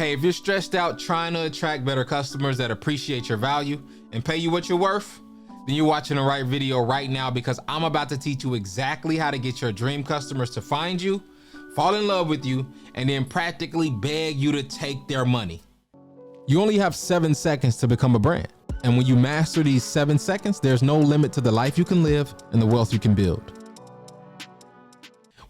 Hey, if you're stressed out trying to attract better customers that appreciate your value and pay you what you're worth, then you're watching the right video right now, because I'm about to teach you exactly how to get your dream customers to find you, fall in love with you, and then practically beg you to take their money. You only have 7 seconds to become a brand. And when you master these 7 seconds, there's no limit to the life you can live and the wealth you can build.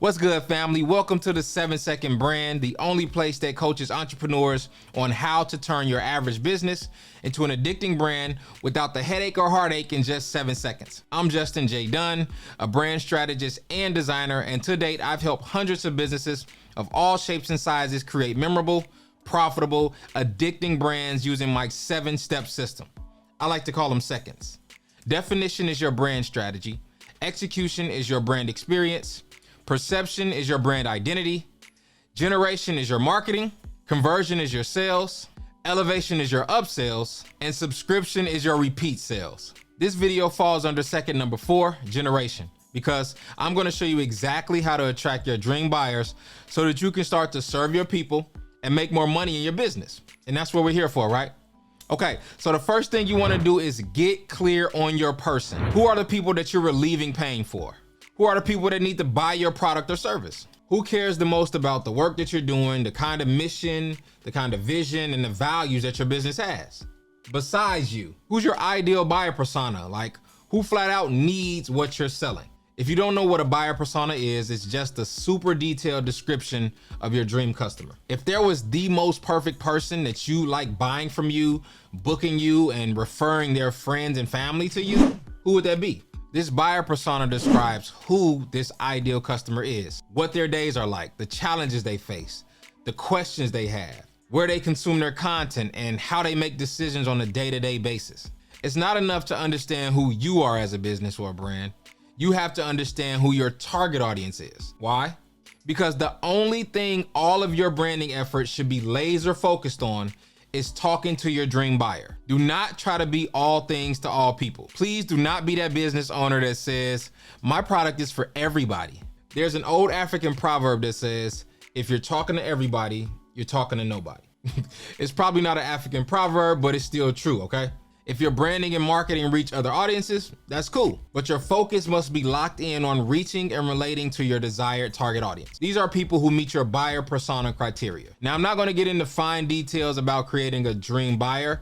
What's good, family? Welcome to the 7-Second Brand, the only place that coaches entrepreneurs on how to turn your average business into an addicting brand without the headache or heartache in just 7 seconds. I'm Justin J. Dunn, a brand strategist and designer, and to date, I've helped hundreds of businesses of all shapes and sizes create memorable, profitable, addicting brands using my 7-step system. I like to call them seconds. Definition is your brand strategy. Execution is your brand experience. Perception is your brand identity. Generation is your marketing. Conversion is your sales. Elevation is your upsells. And subscription is your repeat sales. This video falls under second number 4, generation, because I'm going to show you exactly how to attract your dream buyers so that you can start to serve your people and make more money in your business. And that's what we're here for, right? Okay, so the first thing you want to do is get clear on your person. Who are the people that you're relieving pain for? Who are the people that need to buy your product or service? Who cares the most about the work that you're doing, the kind of mission, the kind of vision, and the values that your business has? Besides you, who's your ideal buyer persona? Like, who flat out needs what you're selling? If you don't know what a buyer persona is, it's just a super detailed description of your dream customer. If there was the most perfect person that you like buying from you, booking you, and referring their friends and family to you, who would that be? This buyer persona describes who this ideal customer is, what their days are like, the challenges they face, the questions they have, where they consume their content, and how they make decisions on a day-to-day basis. It's not enough to understand who you are as a business or a brand. You have to understand who your target audience is. Why? Because the only thing all of your branding efforts should be laser focused on is talking to your dream buyer. Do not try to be all things to all people. Please do not be that business owner that says, my product is for everybody. There's an old African proverb that says, if you're talking to everybody, you're talking to nobody. It's probably not an African proverb, but it's still true, okay? If your branding and marketing reach other audiences, that's cool. But your focus must be locked in on reaching and relating to your desired target audience. These are people who meet your buyer persona criteria. Now, I'm not going to get into fine details about creating a dream buyer.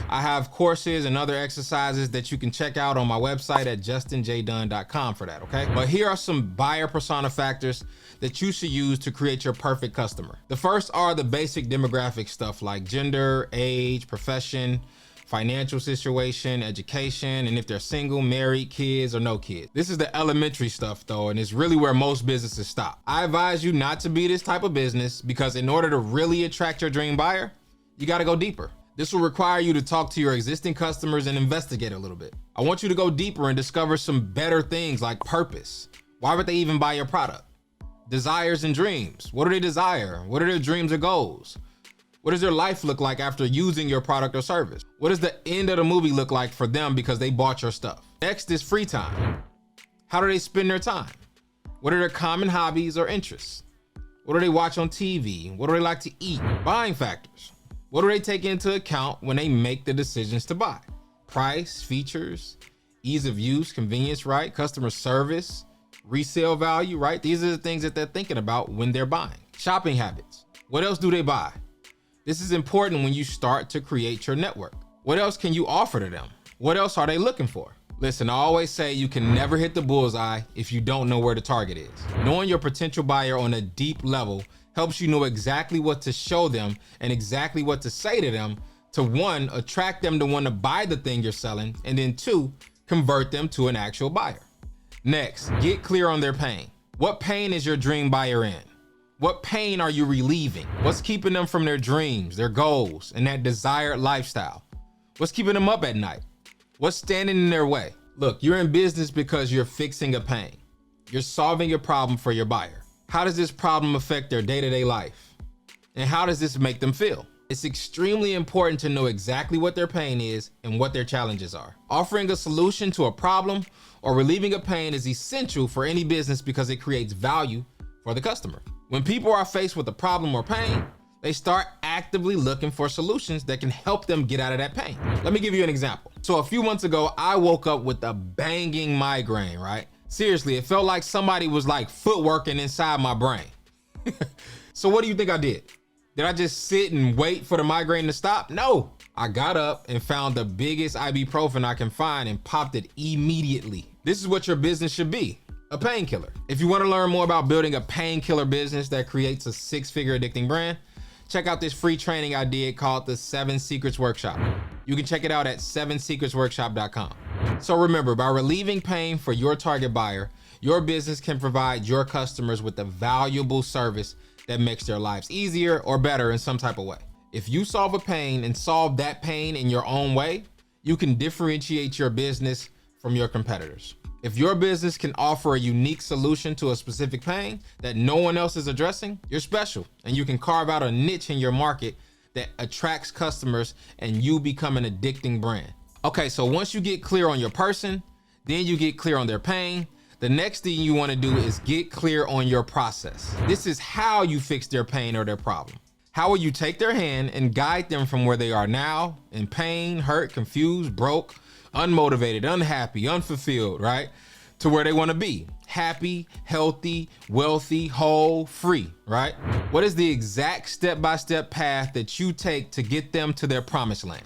I have courses and other exercises that you can check out on my website at justinjdunn.com for that, okay? But here are some buyer persona factors that you should use to create your perfect customer. The first are the basic demographic stuff like gender, age, profession, financial situation, education, and if they're single, married, kids, or no kids. This is the elementary stuff though, and it's really where most businesses stop. I advise you not to be this type of business, because in order to really attract your dream buyer, you gotta go deeper. This will require you to talk to your existing customers and investigate a little bit. I want you to go deeper and discover some better things like purpose. Why would they even buy your product? Desires and dreams. What do they desire? What are their dreams or goals? What does their life look like after using your product or service? What does the end of the movie look like for them because they bought your stuff? Next is free time. How do they spend their time? What are their common hobbies or interests? What do they watch on TV? What do they like to eat? Buying factors. What do they take into account when they make the decisions to buy? Price, features, ease of use, convenience, right? Customer service, resale value, right? These are the things that they're thinking about when they're buying. Shopping habits. What else do they buy? This is important when you start to create your network. What else can you offer to them? What else are they looking for? Listen, I always say you can never hit the bullseye if you don't know where the target is. Knowing your potential buyer on a deep level helps you know exactly what to show them and exactly what to say to them to, 1, attract them to want to buy the thing you're selling, and then 2, convert them to an actual buyer. Next, get clear on their pain. What pain is your dream buyer in? What pain are you relieving? What's keeping them from their dreams, their goals, and that desired lifestyle? What's keeping them up at night? What's standing in their way? Look, you're in business because you're fixing a pain. You're solving a problem for your buyer. How does this problem affect their day-to-day life? And how does this make them feel? It's extremely important to know exactly what their pain is and what their challenges are. Offering a solution to a problem or relieving a pain is essential for any business because it creates value for the customer. When people are faced with a problem or pain, They start actively looking for solutions that can help them get out of that pain. Let me give you an example. So a few months ago, I woke up with a banging migraine, right? Seriously, it felt like somebody was like footworking inside my brain. So what do you think I did? Did I just sit and wait for the migraine to stop? No, I got up and found the biggest ibuprofen I can find and popped it immediately. This is what your business should be, a painkiller. If you want to learn more about building a painkiller business that creates a 6-figure addicting brand, check out this free training I did called the 7 Secrets Workshop. You can check it out at 7secretsworkshop.com. So remember, by relieving pain for your target buyer, your business can provide your customers with a valuable service that makes their lives easier or better in some type of way. If you solve a pain and solve that pain in your own way, you can differentiate your business from your competitors. If your business can offer a unique solution to a specific pain that no one else is addressing, you're special, and you can carve out a niche in your market that attracts customers and you become an addicting brand. Okay, so once you get clear on your person, then you get clear on their pain. The next thing you want to do is get clear on your process. This is how you fix their pain or their problem. How will you take their hand and guide them from where they are now, in pain, hurt, confused, broke, unmotivated, unhappy, unfulfilled, right? To where they want to be, happy, healthy, wealthy, whole, free, right? What is the exact step-by-step path that you take to get them to their promised land?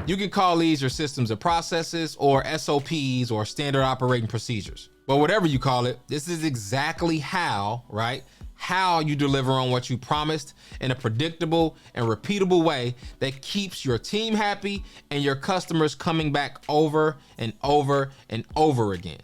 You can call these your systems of processes or SOPs or standard operating procedures. But whatever you call it, this is exactly how, right? How you deliver on what you promised in a predictable and repeatable way that keeps your team happy and your customers coming back over and over and over again.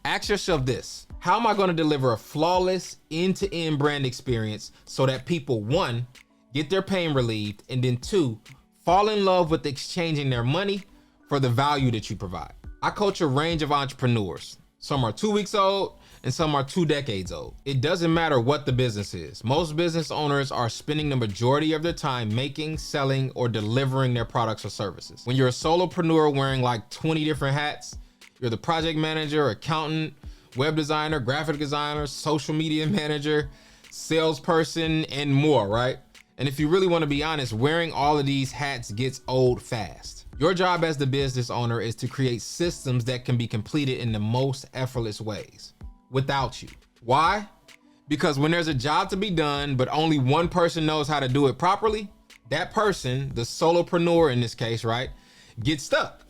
Ask yourself this: how am I going to deliver a flawless end-to-end brand experience so that people, 1, get their pain relieved, and then 2, fall in love with exchanging their money for the value that you provide? I coach a range of entrepreneurs. Some are 2 weeks old and some are 2 decades old. It doesn't matter what the business is. Most business owners are spending the majority of their time making, selling, or delivering their products or services. When you're a solopreneur wearing like 20 different hats, you're the project manager, accountant, web designer, graphic designer, social media manager, salesperson, and more, right? And if you really want to be honest, wearing all of these hats gets old fast. Your job as the business owner is to create systems that can be completed in the most effortless ways without you. Why? Because when there's a job to be done, but only one person knows how to do it properly, that person, the solopreneur in this case, right, gets stuck.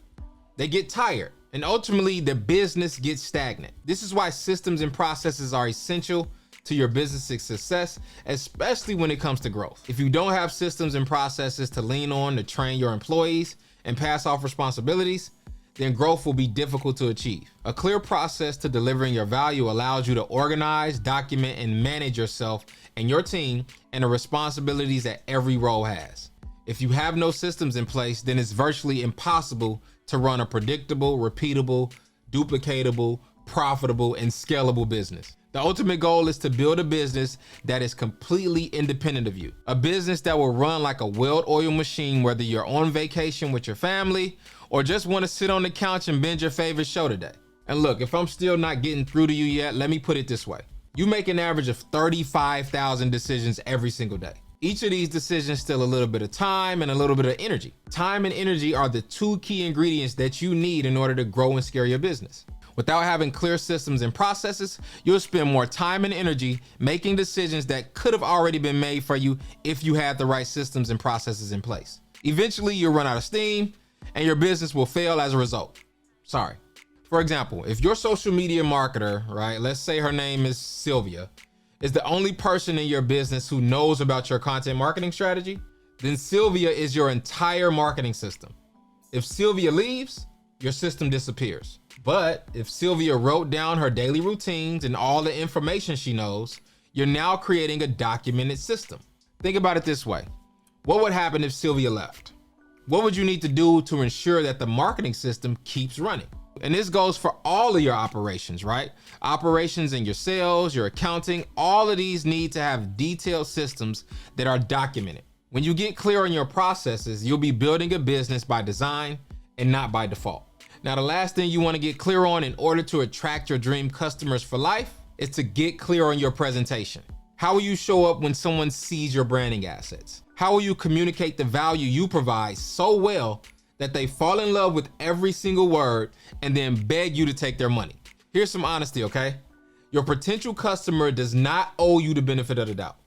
They get tired. And ultimately, the business gets stagnant. This is why systems and processes are essential to your business's success, especially when it comes to growth. If you don't have systems and processes to lean on to train your employees and pass off responsibilities, then growth will be difficult to achieve. A clear process to delivering your value allows you to organize, document, and manage yourself and your team and the responsibilities that every role has. If you have no systems in place, then it's virtually impossible to run a predictable, repeatable, duplicatable, profitable, and scalable business. The ultimate goal is to build a business that is completely independent of you. A business that will run like a well-oiled machine, whether you're on vacation with your family or just want to sit on the couch and binge your favorite show today. And look, if I'm still not getting through to you yet, let me put it this way. You make an average of 35,000 decisions every single day. Each of these decisions steal a little bit of time and a little bit of energy. Time and energy are the 2 key ingredients that you need in order to grow and scale your business. Without having clear systems and processes, you'll spend more time and energy making decisions that could have already been made for you if you had the right systems and processes in place. Eventually, you'll run out of steam and your business will fail as a result. Sorry. For example, if your social media marketer, right, let's say her name is Sylvia, is the only person in your business who knows about your content marketing strategy, then Sylvia is your entire marketing system. If Sylvia leaves, your system disappears. But if Sylvia wrote down her daily routines and all the information she knows, you're now creating a documented system. Think about it this way. What would happen if Sylvia left? What would you need to do to ensure that the marketing system keeps running? And this goes for all of your operations, right? Operations in your sales, your accounting, all of these need to have detailed systems that are documented. When you get clear on your processes, you'll be building a business by design and not by default. Now, the last thing you want to get clear on in order to attract your dream customers for life is to get clear on your presentation. How will you show up when someone sees your branding assets? How will you communicate the value you provide so well that they fall in love with every single word and then beg you to take their money? Here's some honesty, okay? Your potential customer does not owe you the benefit of the doubt.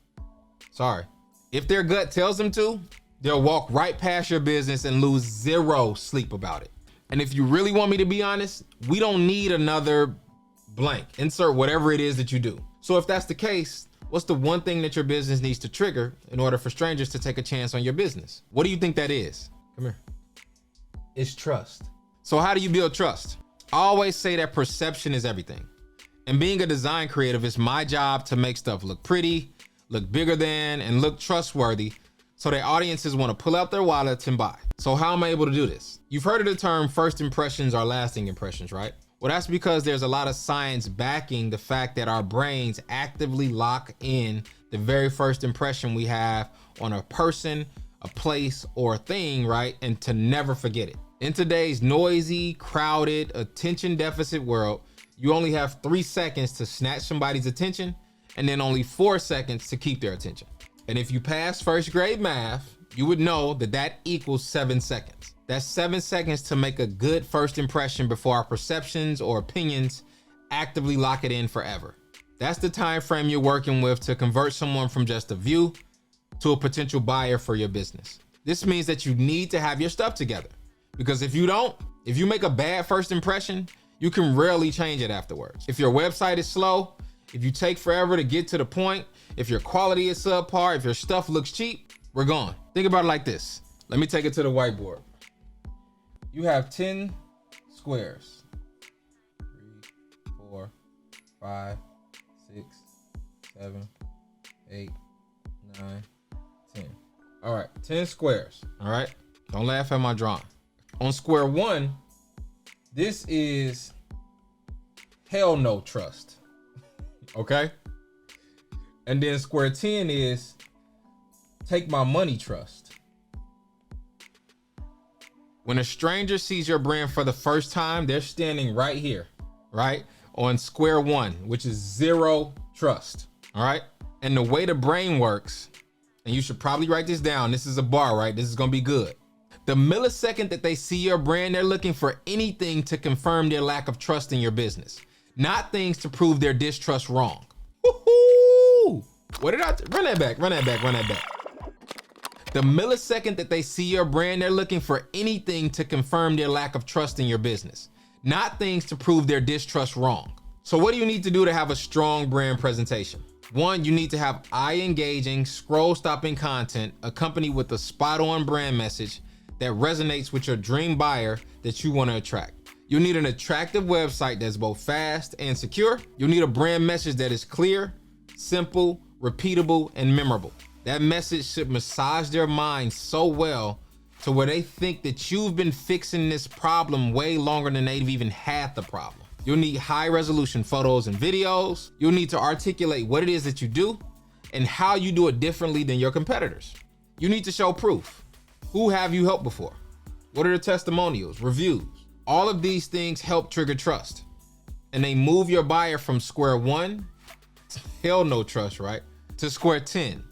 Sorry. If their gut tells them to, they'll walk right past your business and lose zero sleep about it. And if you really want me to be honest, we don't need another blank. Insert whatever it is that you do. So if that's the case, what's the one thing that your business needs to trigger in order for strangers to take a chance on your business? What do you think that is? Come here. It's trust. So how do you build trust? I always say that perception is everything. And being a design creative, it's my job to make stuff look pretty, look bigger than, and look trustworthy so that audiences want to pull out their wallets and buy. So how am I able to do this? You've heard of the term first impressions are lasting impressions, right? Well, that's because there's a lot of science backing the fact that our brains actively lock in the very first impression we have on a person, a place, or a thing, right? And to never forget it. In today's noisy, crowded, attention deficit world, you only have 3 seconds to snatch somebody's attention and then only 4 seconds to keep their attention. And if you pass first grade math, you would know that that equals 7 seconds. That's 7 seconds to make a good first impression before our perceptions or opinions actively lock it in forever. That's the time frame you're working with to convert someone from just a view to a potential buyer for your business. This means that you need to have your stuff together, because if you don't, if you make a bad first impression, you can rarely change it afterwards. If your website is slow, if you take forever to get to the point, if your quality is subpar, if your stuff looks cheap, we're gone. Think about it like this. Let me take it to the whiteboard. You have 10 squares. 3, 4, 5, 6, 7, 8, 9, 10. All right, 10 squares. All right, don't laugh at my drawing. On square 1, this is hell no trust. Okay? And then square 10 is take my money trust. When a stranger sees your brand for the first time, they're standing right here, right? On square 1, which is 0 trust. All right? And the way the brain works, and you should probably write this down. This is a bar, right? This is going to be good. The millisecond that they see your brand, they're looking for anything to confirm their lack of trust in your business, not things to prove their distrust wrong. Woo-hoo! What did I run that back? Run that back. Run that back. The millisecond that they see your brand, they're looking for anything to confirm their lack of trust in your business, not things to prove their distrust wrong. So what do you need to do to have a strong brand presentation? 1, you need to have eye-engaging, scroll-stopping content accompanied with a spot-on brand message that resonates with your dream buyer that you want to attract. You'll need an attractive website that's both fast and secure. You'll need a brand message that is clear, simple, repeatable, and memorable. That message should massage their mind so well to where they think that you've been fixing this problem way longer than they've even had the problem. You'll need high resolution photos and videos. You'll need to articulate what it is that you do and how you do it differently than your competitors. You need to show proof. Who have you helped before? What are the testimonials, reviews? All of these things help trigger trust. And they move your buyer from square 1, hell no trust, right? To square 10.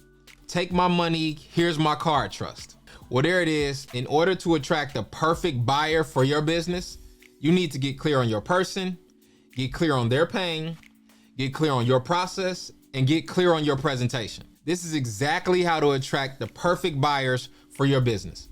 Take my money, here's my card trust. Well, there it is. In order to attract the perfect buyer for your business, you need to get clear on your person, get clear on their pain, get clear on your process, and get clear on your presentation. This is exactly how to attract the perfect buyers for your business.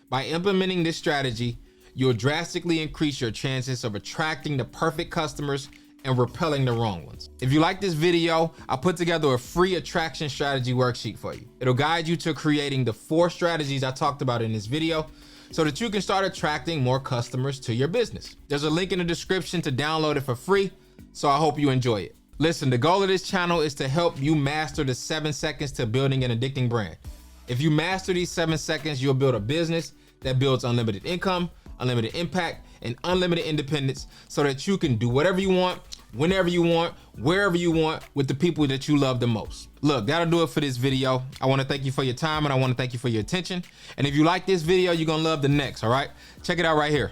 By implementing this strategy, you'll drastically increase your chances of attracting the perfect customers and repelling the wrong ones. If you like this video, I put together a free attraction strategy worksheet for you. It'll guide you to creating the 4 strategies I talked about in this video so that you can start attracting more customers to your business. There's a link in the description to download it for free, so I hope you enjoy it. Listen, the goal of this channel is to help you master the 7 seconds to building an addicting brand. If you master these 7 seconds, you'll build a business that builds unlimited income, unlimited impact, and unlimited independence so that you can do whatever you want, whenever you want, wherever you want, with the people that you love the most. Look, that'll do it for this video. I want to thank you for your time and I want to thank you for your attention. And if you like this video, you're going to love the next, all right? Check it out right here.